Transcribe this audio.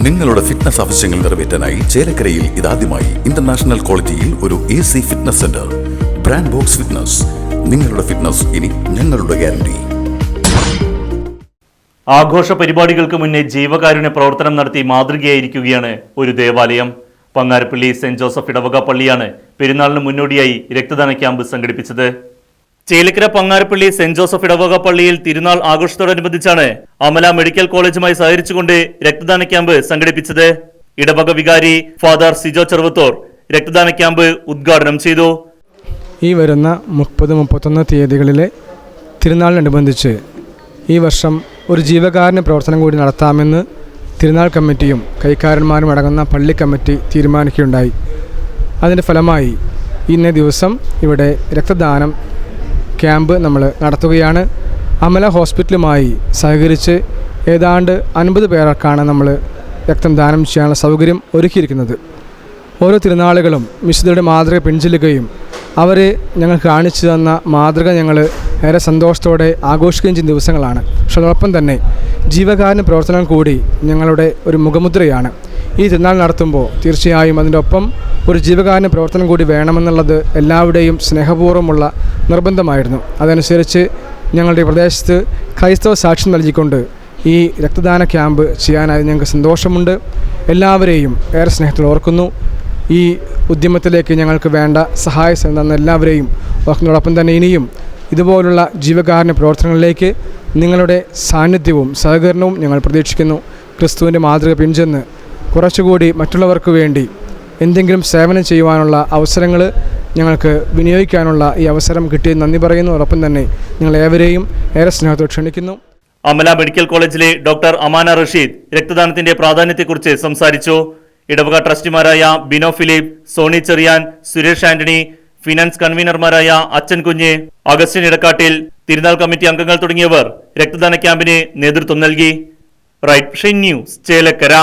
നിങ്ങളുടെ ഫിറ്റ്നസ് ആവശ്യങ്ങൾ നിറവേറ്റാനായി ചേലക്കരയിൽ ഇതാദ്യമായി ഇന്റർനാഷണൽ ക്വാളിറ്റിയിൽ ഒരു AC fitness centre. Brand box fitness. നിങ്ങളുടെ ഫിറ്റ്നസ് ഇനി ഞങ്ങളുടെ ഗ്യാരണ്ടി. ആഘോഷ പരിപാടികൾക്ക് മുന്നേ ജീവകാരുണ്യ പ്രവർത്തനം നടത്തി മാതൃകയായിരിക്കുകയാണ് ഒരു ദേവാലയം. പങ്ങാരപ്പള്ളി സെന്റ് ജോസഫ് ഇടവക പള്ളിയാണ് പെരുന്നാളിന് മുന്നോടിയായി രക്തദാന ക്യാമ്പ് സംഘടിപ്പിച്ചത്. ചേലക്കര പങ്ങാരപ്പള്ളി സെന്റ് ജോസഫ് ഇടവക പള്ളിയിൽ തിരുനാൾ ആഘോഷത്തോടനുബന്ധിച്ചാണ് അമല മെഡിക്കൽ കോളേജുമായി സഹകരിച്ചുകൊണ്ട് രക്തദാന ക്യാമ്പ് സംഘടിപ്പിച്ചത്. ഇടവക വികാരി ഫാദർ സിജോ ചെറുവത്തൂർ രക്തദാന ക്യാമ്പ് ഉദ്ഘാടനം ചെയ്തു. ഈ വരുന്ന 30-31 തീയതികളിലെ തിരുനാളിനനുബന്ധിച്ച് ഈ വർഷം ഒരു ജീവകാരുണ്യ പ്രവർത്തനം കൂടി നടത്താമെന്ന് തിരുനാൾ കമ്മിറ്റിയും കൈക്കാരന്മാരും അടങ്ങുന്ന പള്ളി കമ്മിറ്റി തീരുമാനിക്കുകയുണ്ടായി. അതിൻ്റെ ഫലമായി ഇന്നേ ദിവസം ഇവിടെ രക്തദാനം ക്യാമ്പ് നമ്മൾ നടത്തുകയാണ്. അമല ഹോസ്പിറ്റലുമായി സഹകരിച്ച് ഏതാണ്ട് 50 പേർക്കാണ് നമ്മൾ രക്തം ദാനം ചെയ്യാനുള്ള സൗകര്യം ഒരുക്കിയിരിക്കുന്നത്. ഓരോ തിരുനാളുകളും വിശുദ്ധരുടെ മാതൃക പിൻചെല്ലുകയും അവരെ ഞങ്ങൾ കാണിച്ചു തന്ന മാതൃക ഞങ്ങൾ ഏറെ സന്തോഷത്തോടെ ആഘോഷിക്കുകയും ചെയ്യുന്ന ദിവസങ്ങളാണ്. പക്ഷെ അതോടൊപ്പം തന്നെ ജീവകാരുണ്യ പ്രവർത്തനം കൂടി ഞങ്ങളുടെ ഒരു മുഖമുദ്രയാണ്. ഈ തിരുനാൾ നടത്തുമ്പോൾ തീർച്ചയായും അതിൻ്റെ ഒപ്പം ഒരു ജീവകാരുണ്യ പ്രവർത്തനം കൂടി വേണമെന്നുള്ളത് എല്ലാവരുടെയും സ്നേഹപൂർവ്വമുള്ള നിർബന്ധമായിരുന്നു. അതനുസരിച്ച് ഞങ്ങളുടെ പ്രദേശത്ത് ക്രൈസ്തവ സാക്ഷ്യം നൽകിക്കൊണ്ട് ഈ രക്തദാന ക്യാമ്പ് ചെയ്യാനായി ഞങ്ങൾക്ക് സന്തോഷമുണ്ട്. എല്ലാവരെയും ഏറെ സ്നേഹത്തിൽ ഓർക്കുന്നു. ഈ ഉദ്യമത്തിലേക്ക് ഞങ്ങൾക്ക് വേണ്ട സഹായം തന്ന എല്ലാവരെയും ഓർക്കുന്നതോടൊപ്പം തന്നെ ഇനിയും ഇതുപോലുള്ള ജീവകാരുണ്യ പ്രവർത്തനങ്ങളിലേക്ക് നിങ്ങളുടെ സാന്നിധ്യവും സഹകരണവും ഞങ്ങൾ പ്രതീക്ഷിക്കുന്നു. ക്രിസ്തുവിൻ്റെ മാതൃക പിൻചെന്ന് കുറച്ചുകൂടി മറ്റുള്ളവർക്ക് വേണ്ടി എന്തെങ്കിലും സേവനം ചെയ്യുവാനുള്ള അവസരങ്ങൾ ഞങ്ങൾക്ക് വിനിയോഗിക്കാനുള്ള ഈ അവസരം കിട്ടിയത് നന്ദി പറയുന്നതോടൊപ്പം തന്നെ നിങ്ങൾ ഏവരെയും ഏറെ സ്നേഹത്തോടെ ക്ഷണിക്കുന്നു. അമല മെഡിക്കൽ കോളേജിലെ ഡോക്ടർ അമാന റഷീദ് രക്തദാനത്തിന്റെ പ്രാധാന്യത്തെക്കുറിച്ച് സംസാരിച്ചു. ഇടവക ട്രസ്റ്റിമാരായ ബിനോ ഫിലിപ്പ്, സോണി ചെറിയാൻ, സുരേഷ് ആന്റണി, ഫിനാൻസ് കൺവീനർമാരായ അച്ഛൻ കുഞ്ഞ്, അഗസ്റ്റിൻ ഇടക്കാട്ടിൽ, തിരുനാൾ കമ്മിറ്റി അംഗങ്ങൾ തുടങ്ങിയവർ രക്തദാന ക്യാമ്പിന് നേതൃത്വം നൽകി. Right news Chelakkara.